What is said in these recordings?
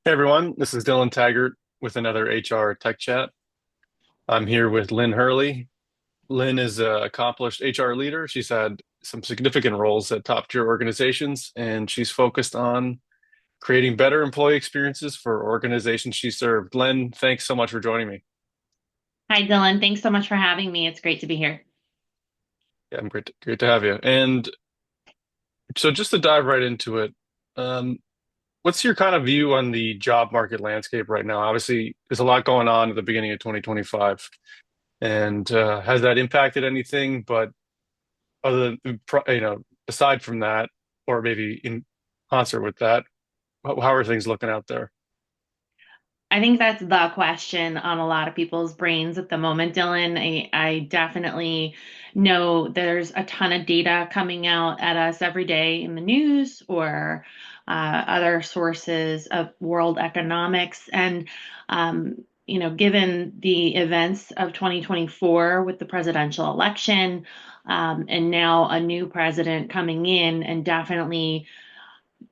Hey everyone, this is Dylan Teggart with another HR Tech Chat. I'm here with Lynn Hurley. Lynn is an accomplished HR leader. She's had some significant roles at top tier organizations, and she's focused on creating better employee experiences for organizations she served. Lynn, thanks so much for joining me. Hi, Dylan. Thanks so much for having me. It's great to be here. Yeah, I'm great to have you. And so just to dive right into it, um, what's your kind of view on the job market landscape right now? Obviously, there's a lot going on at the beginning of 2025. And has that impacted anything? But other than, aside from that, or maybe in concert with that, how are things looking out there? I think that's the question on a lot of people's brains at the moment, Dylan. I definitely know there's a ton of data coming out at us every day in the news or other sources of world economics. And, given the events of 2024 with the presidential election, and now a new president coming in and definitely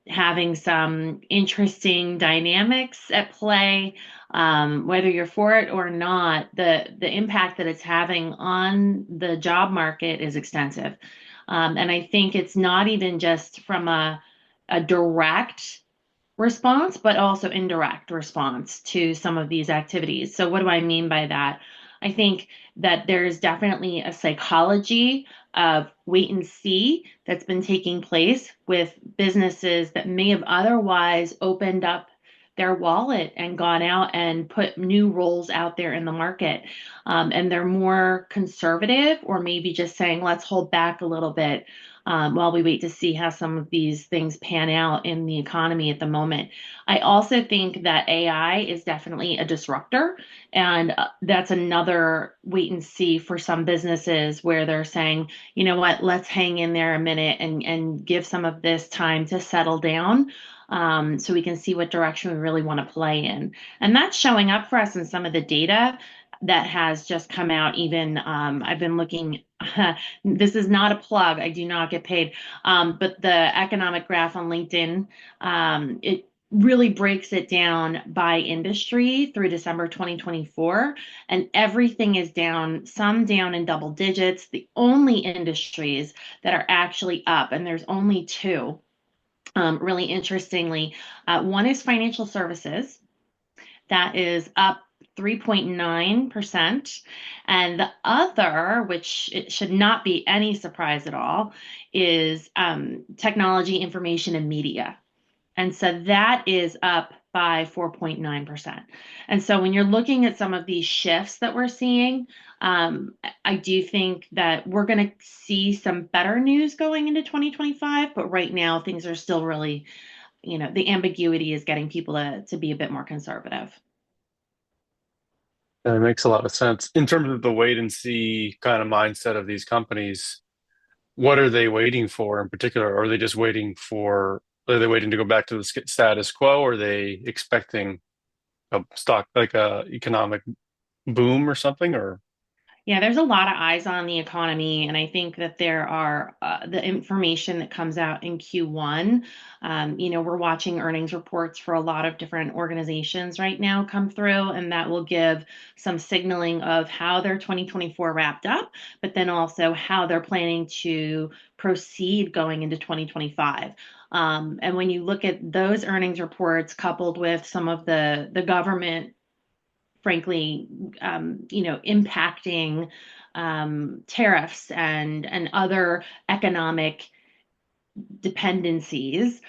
having some interesting dynamics at play. Whether you're for it or not, the impact that it's having on the job market is extensive. And I think it's not even just from a direct response, but also indirect response to some of these activities. So, what do I mean by that? I think that there's definitely a psychology of wait and see that's been taking place with businesses that may have otherwise opened up their wallet and gone out and put new roles out there in the market. And they're more conservative, or maybe just saying, let's hold back a little bit while we wait to see how some of these things pan out in the economy at the moment. I also think that AI is definitely a disruptor, and that's another wait and see for some businesses where they're saying, you know what, let's hang in there a minute and give some of this time to settle down. So we can see what direction we really want to play in. And that's showing up for us in some of the data that has just come out. Even I've been looking this is not a plug. I do not get paid. But the economic graph on LinkedIn, it really breaks it down by industry through December 2024, and everything is down, some down in double digits. The only industries that are actually up, and there's only two, really interestingly, one is financial services. That is up 3.9%. And the other, which it should not be any surprise at all, is technology, information, and media. And so that is up by 4.9%. And so when you're looking at some of these shifts that we're seeing, I do think that we're going to see some better news going into 2025. But right now, things are still really, the ambiguity is getting people to be a bit more conservative. It makes a lot of sense. In terms of the wait and see kind of mindset of these companies, what are they waiting for in particular? Are they just are they waiting to go back to the status quo? Or are they expecting a stock, like a economic boom or something? Or Yeah, there's a lot of eyes on the economy, and I think that there are the information that comes out in Q1. We're watching earnings reports for a lot of different organizations right now come through, and that will give some signaling of how their 2024 wrapped up, but then also how they're planning to proceed going into 2025. And when you look at those earnings reports coupled with some of the government frankly, impacting tariffs and other economic dependencies,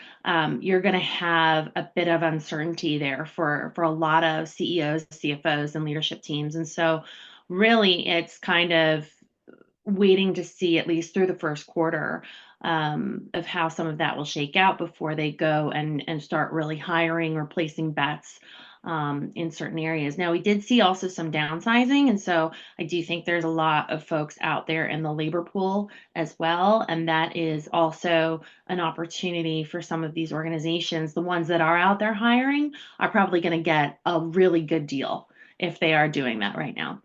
you're going to have a bit of uncertainty there for a lot of CEOs, CFOs, and leadership teams. And so, really, it's kind of waiting to see at least through the first quarter of how some of that will shake out before they go and start really hiring or placing bets in certain areas. Now, we did see also some downsizing, and so I do think there's a lot of folks out there in the labor pool as well, and that is also an opportunity for some of these organizations. The ones that are out there hiring are probably going to get a really good deal if they are doing that right now.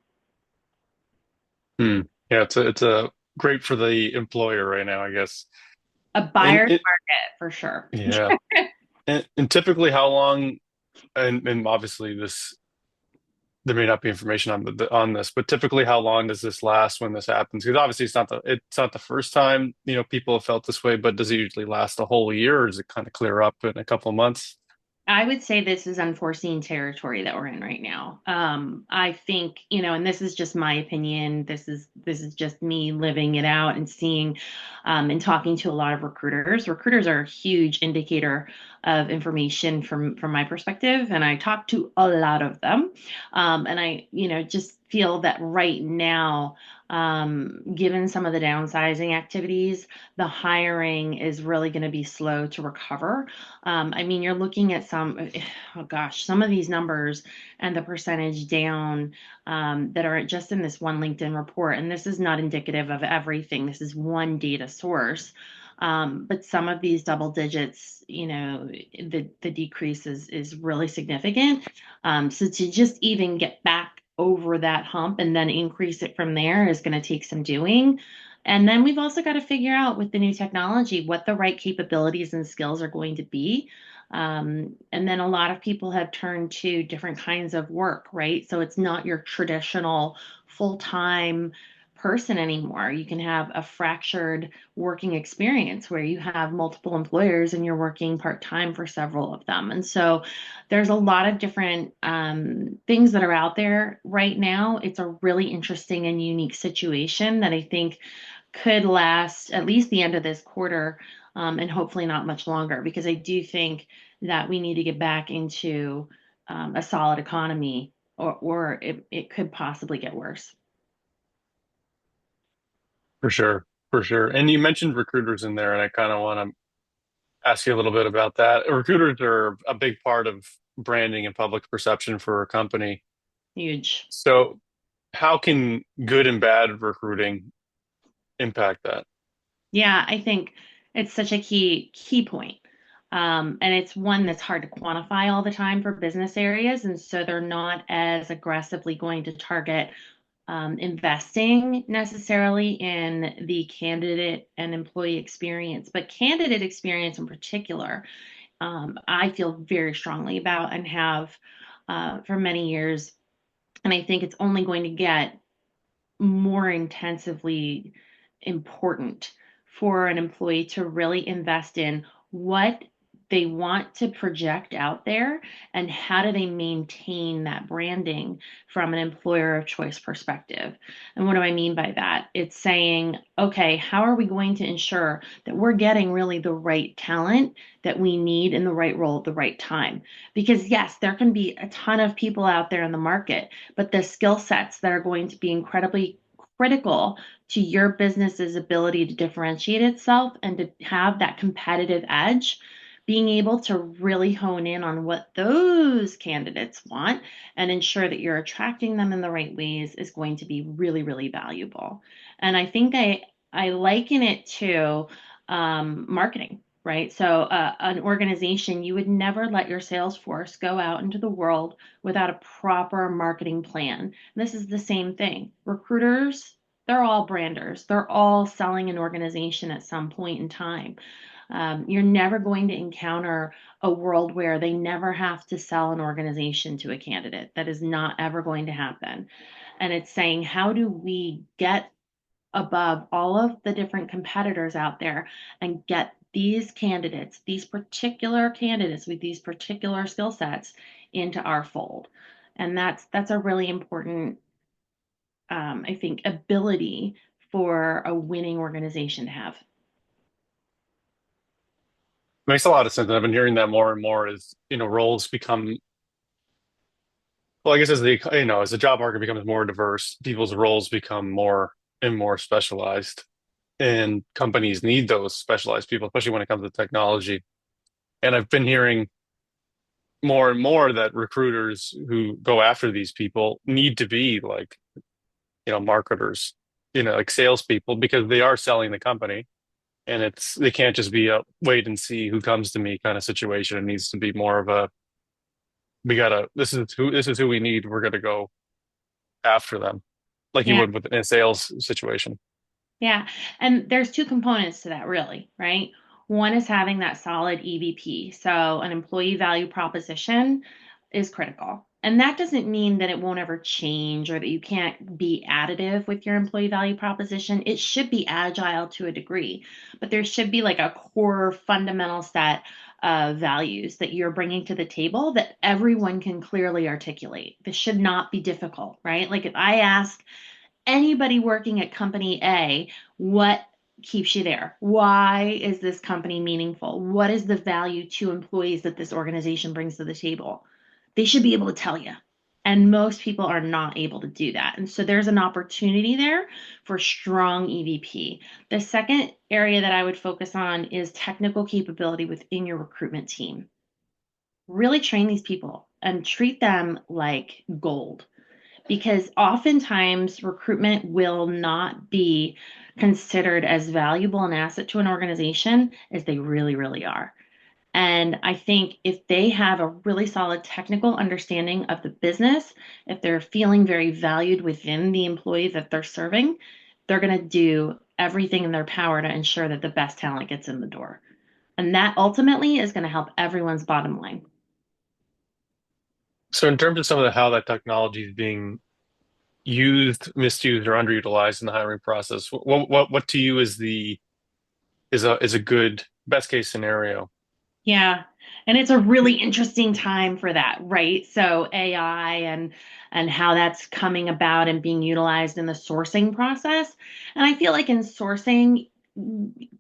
hmm. Yeah, it's a great for the employer right now, I guess. A And buyer's it, market for sure. yeah. And typically, how long? and obviously there may not be information on on this, but typically how long does this last when this happens? Because obviously it's not the first time, people have felt this way, but does it usually last a whole year or does it kind of clear up in a couple of months? I would say this is unforeseen territory that we're in right now. I think, and this is just my opinion. This is just me living it out and seeing, and talking to a lot of recruiters. Recruiters are a huge indicator of information from my perspective, and I talk to a lot of them. And I, just feel that right now, given some of the downsizing activities, the hiring is really going to be slow to recover. I mean, you're looking at oh gosh, some of these numbers and the percentage down, that are just in this one LinkedIn report. And this is not indicative of everything. This is one data source. But some of these double digits, the decrease is really significant. So to just even get back over that hump and then increase it from there is going to take some doing. And then we've also got to figure out with the new technology what the right capabilities and skills are going to be. And then a lot of people have turned to different kinds of work, right? So it's not your traditional full-time person anymore. You can have a fractured working experience where you have multiple employers and you're working part-time for several of them. And so there's a lot of different things that are out there right now. It's a really interesting and unique situation that I think could last at least the end of this quarter, and hopefully not much longer, because I do think that we need to get back into a solid economy, or it could possibly get worse. For sure, for sure. And you mentioned recruiters in there, and I kind of want to ask you a little bit about that. Recruiters are a big part of branding and public perception for a company. Huge. So, how can good and bad recruiting impact that? Yeah, I think it's such a key point. And it's one that's hard to quantify all the time for business areas. And so they're not as aggressively going to target investing necessarily in the candidate and employee experience, but candidate experience in particular, I feel very strongly about and have for many years. And I think it's only going to get more intensively important for an employee to really invest in what they want to project out there and how do they maintain that branding from an employer of choice perspective. And what do I mean by that? It's saying, okay, how are we going to ensure that we're getting really the right talent that we need in the right role at the right time? Because yes, there can be a ton of people out there in the market, but the skill sets that are going to be incredibly critical to your business's ability to differentiate itself and to have that competitive edge, being able to really hone in on what those candidates want and ensure that you're attracting them in the right ways is going to be really, really valuable. And I think I liken it to marketing. Right. So, an organization, you would never let your sales force go out into the world without a proper marketing plan. This is the same thing. Recruiters, they're all branders. They're all selling an organization at some point in time. You're never going to encounter a world where they never have to sell an organization to a candidate. That is not ever going to happen. And it's saying, how do we get above all of the different competitors out there and get these particular candidates with these particular skill sets into our fold? And that's a really important, I think, ability for a winning organization to have. Makes a lot of sense. And I've been hearing that more and more as, roles become, well, I guess as the job market becomes more diverse, people's roles become more and more specialized. And companies need those specialized people, especially when it comes to technology. And I've been hearing more and more that recruiters who go after these people need to be like, marketers, like salespeople, because they are selling the company. And they can't just be a wait and see who comes to me kind of situation. It needs to be more of a this is who we need. We're gonna go after them, like you Yeah. would with in a sales situation. Yeah. And there's two components to that, really, right? One is having that solid EVP, so an employee value proposition, is critical. And that doesn't mean that it won't ever change or that you can't be additive with your employee value proposition. It should be agile to a degree, but there should be like a core fundamental set of values that you're bringing to the table that everyone can clearly articulate. This should not be difficult, right? Like if I ask anybody working at company A, what keeps you there? Why is this company meaningful? What is the value to employees that this organization brings to the table? They should be able to tell you. And most people are not able to do that. And so there's an opportunity there for strong EVP. The second area that I would focus on is technical capability within your recruitment team. Really train these people and treat them like gold because oftentimes recruitment will not be considered as valuable an asset to an organization as they really, really are. And I think if they have a really solid technical understanding of the business, if they're feeling very valued within the employee that they're serving, they're going to do everything in their power to ensure that the best talent gets in the door. And that ultimately is going to help everyone's bottom line. So in terms of some of the how that technology is being used, misused, or underutilized in the hiring process, what to you is the is a good best case scenario? Yeah. And it's a really interesting time for that, right? So AI and how that's coming about and being utilized in the sourcing process. And I feel like in sourcing,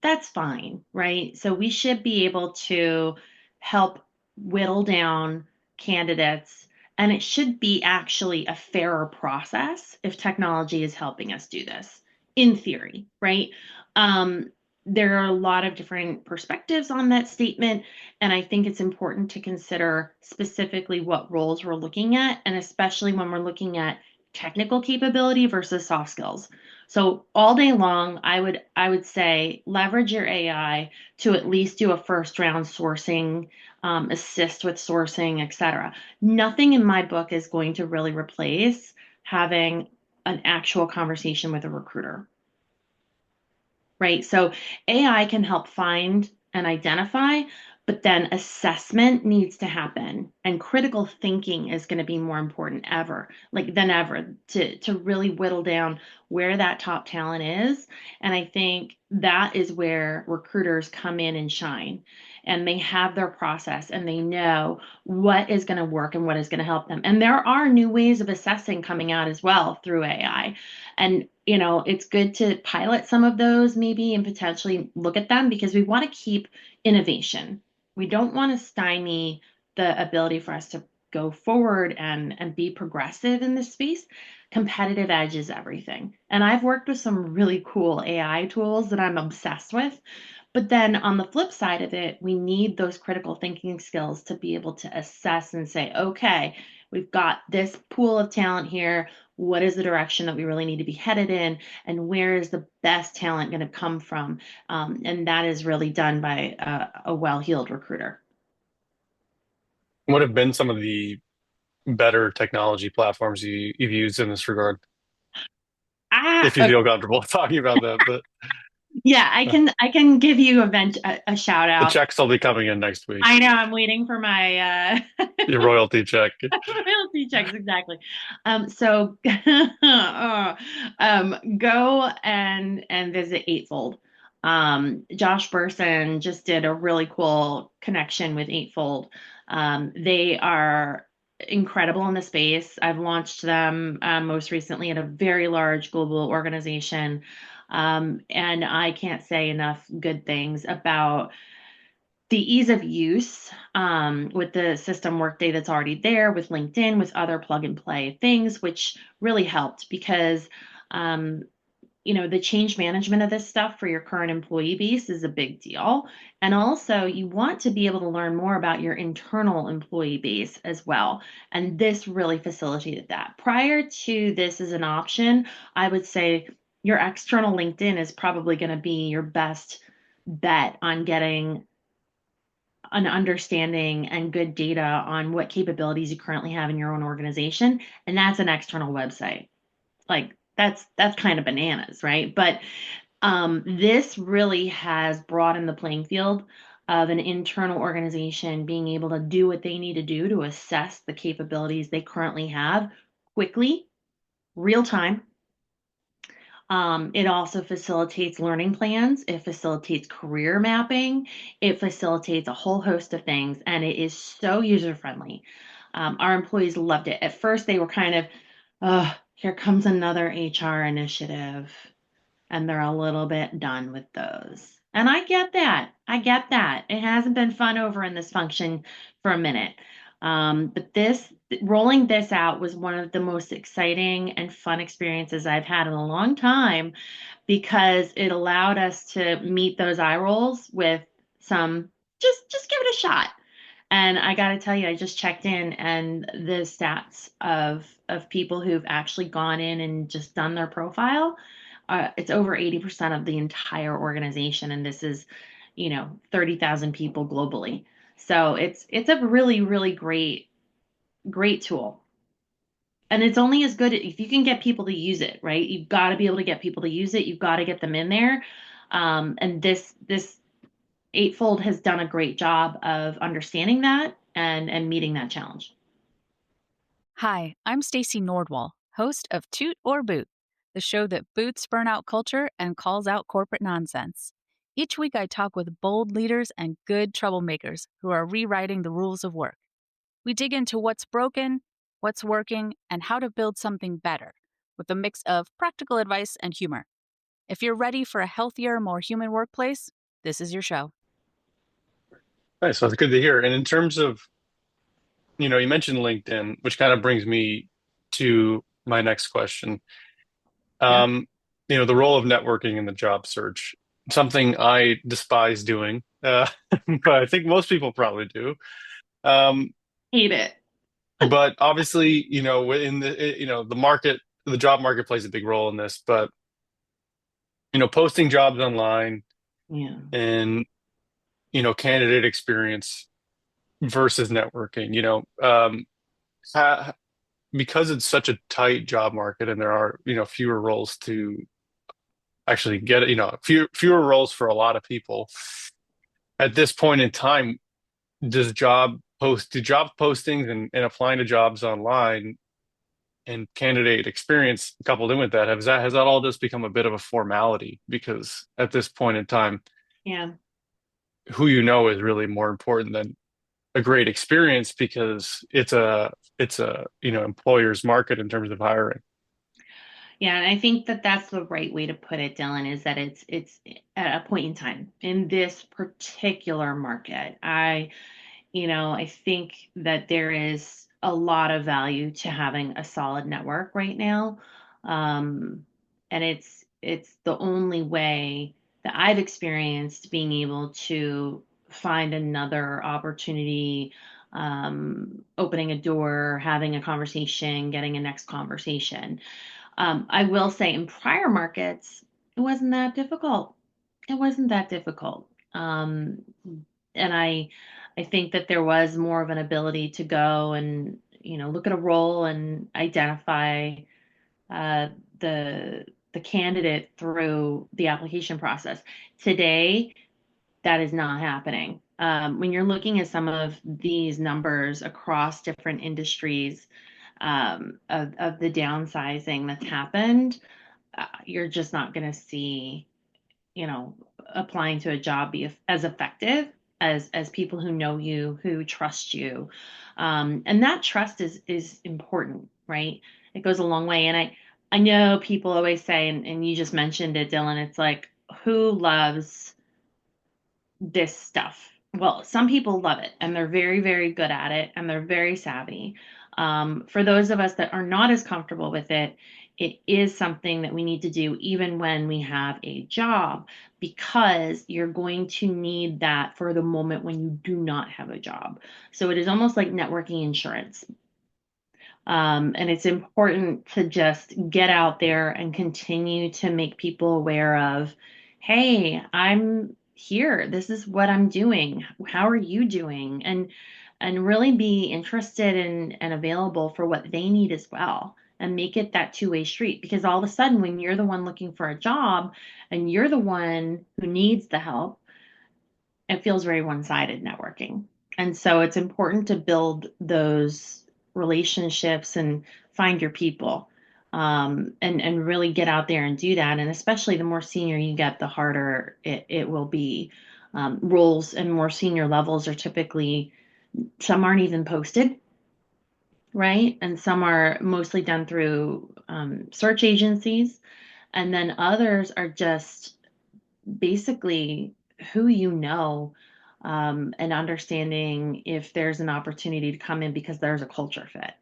that's fine, right? So we should be able to help whittle down candidates, and it should be actually a fairer process if technology is helping us do this, in theory, right? Um, there are a lot of different perspectives on that statement. And I think it's important to consider specifically what roles we're looking at, and especially when we're looking at technical capability versus soft skills. So all day long, I would say leverage your AI to at least do a first round sourcing, assist with sourcing, etc. Nothing in my book is going to really replace having an actual conversation with a recruiter, right? So AI can help find and identify, but then assessment needs to happen. And critical thinking is going to be more important ever, like than ever, to really whittle down where that top talent is. And I think that is where recruiters come in and shine. And they have their process and they know what is going to work and what is going to help them. And there are new ways of assessing coming out as well through AI. And, it's good to pilot some of those maybe and potentially look at them because we want to keep innovation. We don't want to stymie the ability for us to go forward and be progressive in this space. Competitive edge is everything. And I've worked with some really cool AI tools that I'm obsessed with. But then on the flip side of it, we need those critical thinking skills to be able to assess and say, okay, we've got this pool of talent here. What is the direction that we really need to be headed in? And where is the best talent going to come from? And that is really done by a well-heeled recruiter. What have been some of the better technology platforms you've used in this regard? Ah, If you feel comfortable talking about that, yeah, I uh, can give you a shout the out. checks will be coming in next week. I know I'm waiting for my Your royalty check. royalty checks exactly. So go and visit Eightfold. Josh Burson just did a really cool connection with Eightfold. They are incredible in the space. I've launched them most recently at a very large global organization. And I can't say enough good things about the ease of use with the system workday that's already there with LinkedIn, with other plug and play things, which really helped because um, the change management of this stuff for your current employee base is a big deal. And also, you want to be able to learn more about your internal employee base as well. And this really facilitated that. Prior to this as an option, I would say your external LinkedIn is probably going to be your best bet on getting an understanding and good data on what capabilities you currently have in your own organization, and that's an external website. Like that's kind of bananas, right? But this really has broadened the playing field. of an internal organization being able to do what they need to do to assess the capabilities they currently have quickly, real time. It also facilitates learning plans. It facilitates career mapping. It facilitates a whole host of things, and it is so user friendly. Our employees loved it. At first, they were kind of, oh, here comes another HR initiative, and they're a little bit done with those. And I get that. I get that. It hasn't been fun over in this function for a minute. But this rolling this out was one of the most exciting and fun experiences I've had in a long time because it allowed us to meet those eye rolls with some just give it a shot. And I got to tell you, I just checked in, and the stats of people who've actually gone in and just done their profile, it's over 80% of the entire organization, and this is, 30,000 people globally. So it's a really really great tool, and it's only as good if you can get people to use it, right? You've got to be able to get people to use it. You've got to get them in there, and this Eightfold has done a great job of understanding that and meeting that challenge. Hi, I'm Stacey Nordwall, host of Toot or Boot, the show that boots burnout culture and calls out corporate nonsense. Each week, I talk with bold leaders and good troublemakers who are rewriting the rules of work. We dig into what's broken, what's working, and how to build something better, with a mix of practical advice and humor. If you're ready for a healthier, more human workplace, this is your show. Nice. So it's good to hear. And in terms of, you mentioned LinkedIn, which kind of brings me to my next question. Yeah, Um, the role of networking in the job search, something I despise doing, but I think most people probably do. Um, hate it. but obviously, in the market, the job market plays a big role in this, but, posting jobs online Yeah, and, candidate experience versus networking, ha because it's such a tight job market and there are, fewer roles to actually get it, fewer roles for a lot of people at this point in time, do job postings and applying to jobs online and candidate experience coupled in with that, has that all just become a bit of a formality? Because at this point in time, yeah. who is really more important than a great experience because it's a employer's market in terms of hiring. Yeah, and I think that that's the right way to put it, Dylan, is that it's at a point in time in this particular market. I think that there is a lot of value to having a solid network right now. Um, and it's the only way that I've experienced being able to find another opportunity, opening a door, having a conversation, getting a next conversation. I will say in prior markets, it wasn't that difficult. It wasn't that difficult. And I think that there was more of an ability to go and, look at a role and identify uh, the the candidate through the application process. Today, that is not happening. When you're looking at some of these numbers across different industries, of the downsizing that's happened, you're just not going to see, you know, applying to a job be as effective as people who know you, who trust you, and that trust is important, right? It goes a long way, and I know people always say, and you just mentioned it, Dylan. It's like, who loves this stuff? Well, some people love it and they're very, very good at it and they're very savvy. For those of us that are not as comfortable with it, it is something that we need to do even when we have a job, because you're going to need that for the moment when you do not have a job. So it is almost like networking insurance. And it's important to just get out there and continue to make people aware of, hey, I'm here. This is what I'm doing. How are you doing? And really be interested in and available for what they need as well. And make it that two-way street, because all of a sudden, when you're the one looking for a job and you're the one who needs the help, it feels very one-sided networking. And so it's important to build those relationships and find your people, and really get out there and do that. And especially the more senior you get, the harder it will be. Roles and more senior levels are typically, some aren't even posted, right? And some are mostly done through search agencies. And then others are just basically who you know, and understanding if there's an opportunity to come in because there's a culture fit.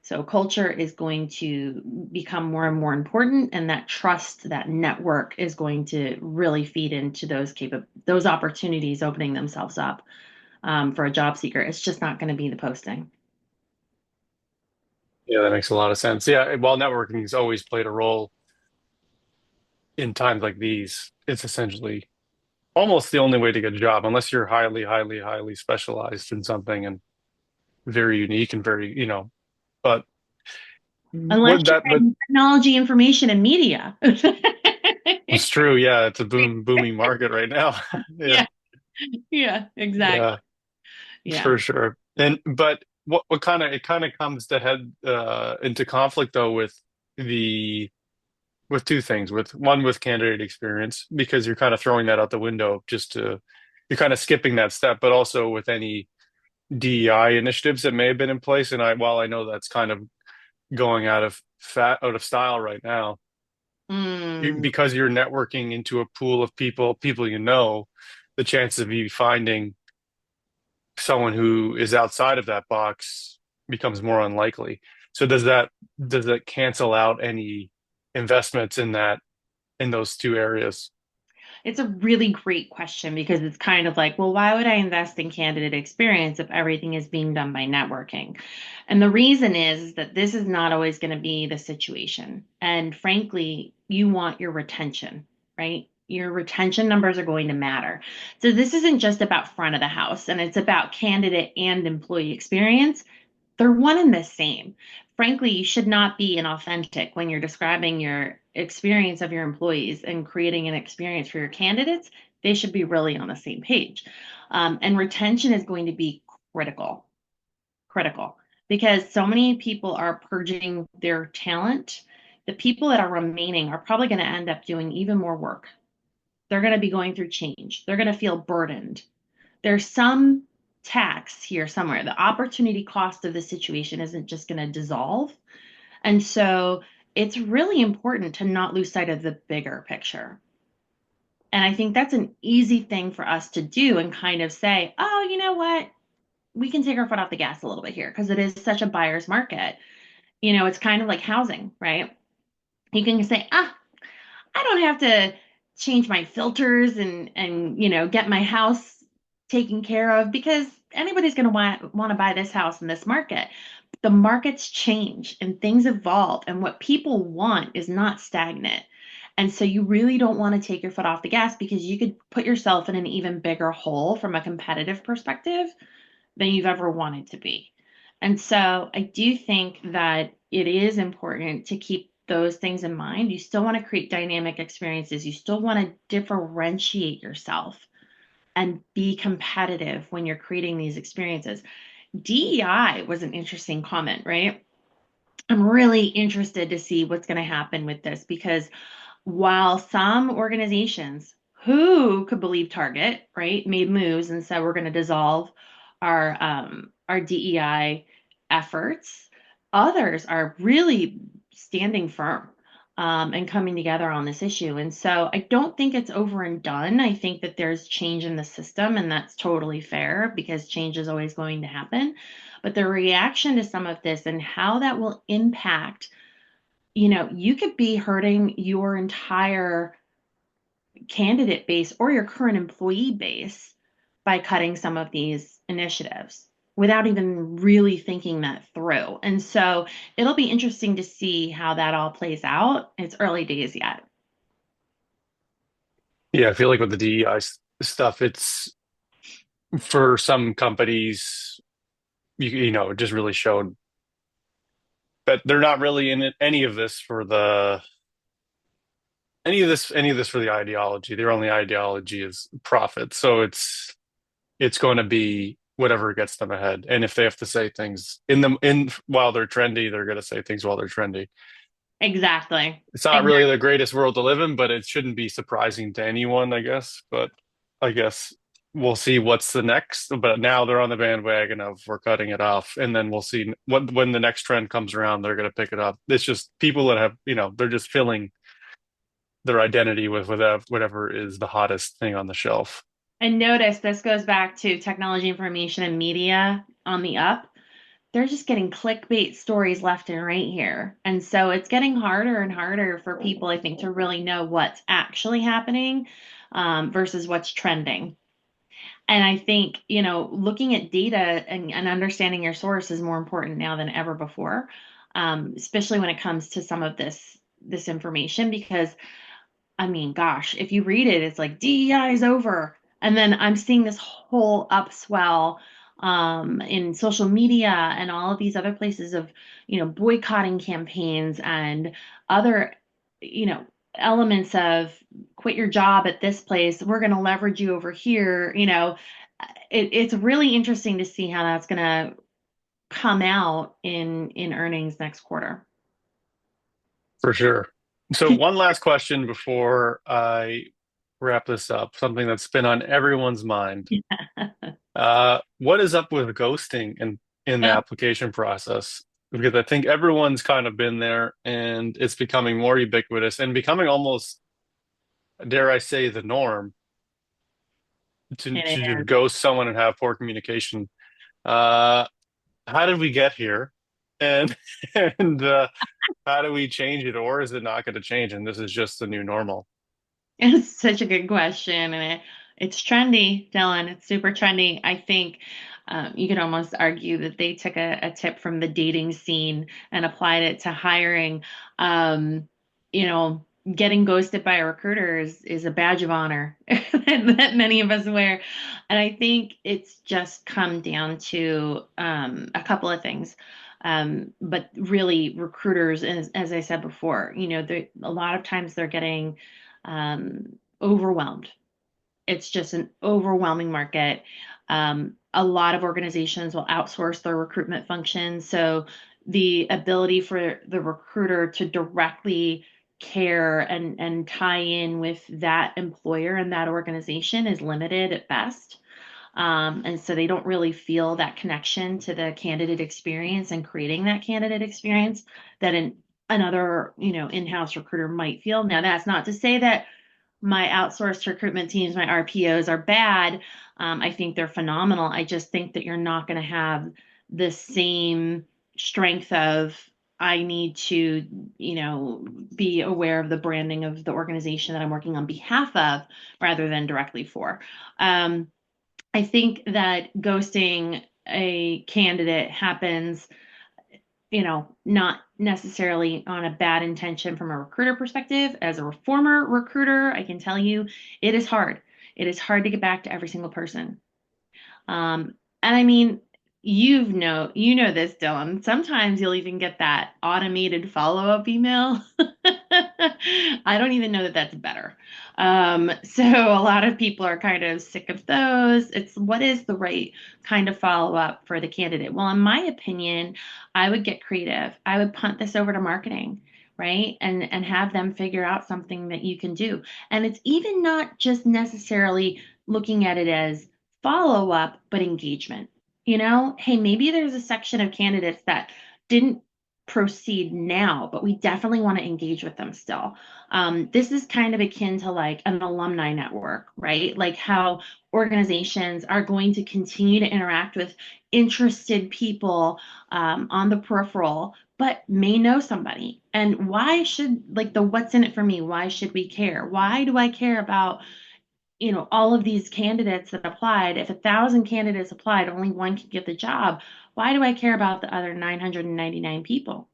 So culture is going to become more and more important, and that trust, that network is going to really feed into those opportunities opening themselves up, for a job seeker. It's just not going to be the posting. Yeah, that makes a lot of sense. Yeah, while networking has always played a role in times like these, it's essentially almost the only way to get a job, unless you're highly, highly, highly specialized in something and very unique and very, but Unless what that, you're but in technology, information, and media. it's true. Yeah, it's a booming market right now. Yeah, Yeah, yeah, exactly. yeah, Yeah. for sure. And but what kind of it kind of comes to head into conflict though the with two things. With one, with candidate experience, because you're kind of throwing that out the window you're kind of skipping that step, but also with any DEI initiatives that may have been in place. And while I know that's kind of going out of style right now, Mm. because you're networking into a pool of people the chances of you finding someone who is outside of that box becomes more unlikely. So does that cancel out any investments in those two areas? It's a really great question because it's kind of like, well, why would I invest in candidate experience if everything is being done by networking? And the reason is that this is not always going to be the situation. And frankly, you want your retention, right? Your retention numbers are going to matter. So this isn't just about front of the house, and it's about candidate and employee experience. They're one and the same. Frankly, you should not be inauthentic when you're describing your experience of your employees and creating an experience for your candidates. They should be really on the same page. And retention is going to be critical, critical, because so many people are purging their talent. The people that are remaining are probably going to end up doing even more work. They're going to be going through change. They're going to feel burdened. There's some tax here somewhere. The opportunity cost of the situation isn't just going to dissolve. And so it's really important to not lose sight of the bigger picture. And I think that's an easy thing for us to do and kind of say, oh, you know what? We can take our foot off the gas a little bit here because it is such a buyer's market. It's kind of like housing, right? You can say, I don't have to change my filters and get my house taken care of because anybody's going to want to buy this house in this market. The markets change and things evolve, and what people want is not stagnant. And so you really don't want to take your foot off the gas because you could put yourself in an even bigger hole from a competitive perspective than you've ever wanted to be. And so I do think that it is important to keep those things in mind. You still want to create dynamic experiences. You still want to differentiate yourself and be competitive when you're creating these experiences. DEI was an interesting comment, right? I'm really interested to see what's going to happen with this because while some organizations who could believe Target, right, made moves and said we're going to dissolve our DEI efforts, others are really standing firm, and coming together on this issue. And so I don't think it's over and done. I think that there's change in the system, and that's totally fair because change is always going to happen. But the reaction to some of this and how that will impact, you could be hurting your entire candidate base or your current employee base by cutting some of these initiatives without even really thinking that through. And so it'll be interesting to see how that all plays out. It's early days yet. Yeah, I feel like with the DEI stuff, it's for some companies, it just really showed that they're not really in any of this for any of this for the ideology. Their only ideology is profit. So it's it's going to be whatever gets them ahead. And if they have to say things in while they're trendy, they're going to say things while they're trendy. Exactly. It's not really Exactly. the greatest world to live in, but it shouldn't be surprising to anyone, I guess. But I guess we'll see what's the next. But now they're on the bandwagon of we're cutting it off, and then we'll see what when the next trend comes around, they're going to pick it up. It's just people that have, they're just filling their identity with whatever is the hottest thing on the shelf. And notice this goes back to technology, information, and media on the up. They're just getting clickbait stories left and right here. And so it's getting harder and harder for people, I think, to really know what's actually happening versus what's trending. And I think, looking at data and understanding your source is more important now than ever before, especially when it comes to some of this information, because I mean, gosh, if you read it, it's like DEI is over. And then I'm seeing this whole upswell in social media and all of these other places of, boycotting campaigns and other, you know, elements of quit your job at this place. We're going to leverage you over here. It's really interesting to see how that's going to come out in earnings next quarter. For sure. So one last question before I wrap this up, something that's been on everyone's mind. What is up with ghosting in the application process? Because I think everyone's kind of been there and it's becoming more ubiquitous and becoming almost, dare I say, the norm to It just is. ghost someone and have poor communication. Uh, how did we get here? And and how do we change it, or is it not going to change? And this is just the new normal. It's such a good question, and it's trendy, Dylan. It's super trendy. I think you could almost argue that they took a tip from the dating scene and applied it to hiring. Um, you know, Getting ghosted by a recruiter is a badge of honor that many of us wear. And I think it's just come down to a couple of things. But really, recruiters, as I said before, a lot of times they're getting overwhelmed. It's just an overwhelming market. A lot of organizations will outsource their recruitment functions. So the ability for the recruiter to directly care and tie in with that employer and that organization is limited at best. And so they don't really feel that connection to the candidate experience and creating that candidate experience that another, in-house recruiter might feel. Now, that's not to say that my outsourced recruitment teams, my RPOs are bad. I think they're phenomenal. I just think that you're not going to have the same strength of I need to, be aware of the branding of the organization that I'm working on behalf of rather than directly for. I think that ghosting a candidate happens, not necessarily on a bad intention from a recruiter perspective. As a former recruiter, I can tell you it is hard. It is hard to get back to every single person. And I mean, you know this, Dylan. Sometimes you'll even get that automated follow-up email. I don't even know that that's better. So a lot of people are kind of sick of those. It's what is the right kind of follow-up for the candidate? Well, in my opinion, I would get creative. I would punt this over to marketing, right? And have them figure out something that you can do. And it's even not just necessarily looking at it as follow up, but engagement. Hey, maybe there's a section of candidates that didn't proceed now, but we definitely want to engage with them still. This is kind of akin to like an alumni network, right? Like how organizations are going to continue to interact with interested people on the peripheral, but may know somebody. And why should, like, the what's in it for me? Why should we care? Why do I care about all of these candidates that applied? If 1,000 candidates applied, only one could get the job. Why do I care about the other 999 people?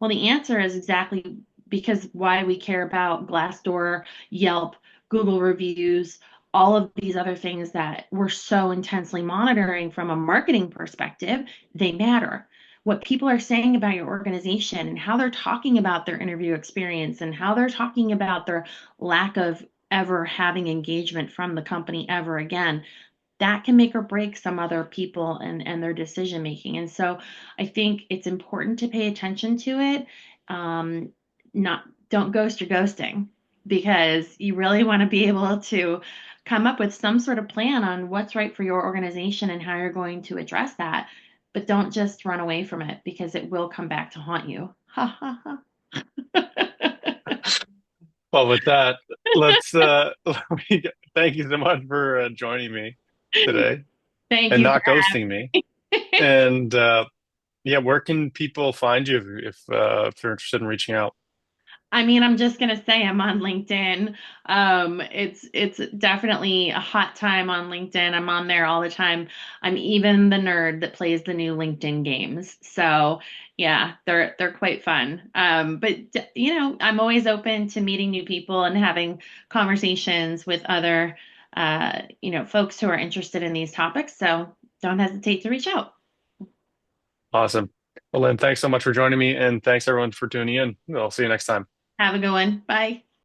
Well, the answer is exactly because why we care about Glassdoor, Yelp, Google reviews, all of these other things that we're so intensely monitoring from a marketing perspective, they matter. What people are saying about your organization and how they're talking about their interview experience and how they're talking about their lack of ever having engagement from the company ever again, that can make or break some other people and their decision making. And so I think it's important to pay attention to it. Um, not don't ghost your ghosting because you really want to be able to come up with some sort of plan on what's right for your organization and how you're going to address that. But don't just run away from it because it will come back to haunt you. Ha ha ha. Well, with that, let's thank you so much for joining me today Thank and you for not ghosting me. having me. And yeah, where can people find you if they're interested in reaching out? I mean, I'm just gonna say I'm on LinkedIn. It's definitely a hot time on LinkedIn. I'm on there all the time. I'm even the nerd that plays the new LinkedIn games. So yeah, they're quite fun. I'm always open to meeting new people and having conversations with other folks who are interested in these topics. So don't hesitate to reach out. Awesome. Well, Lynn, thanks so much for joining me, and thanks everyone for tuning in. I'll see you next time. Have a good one. Bye.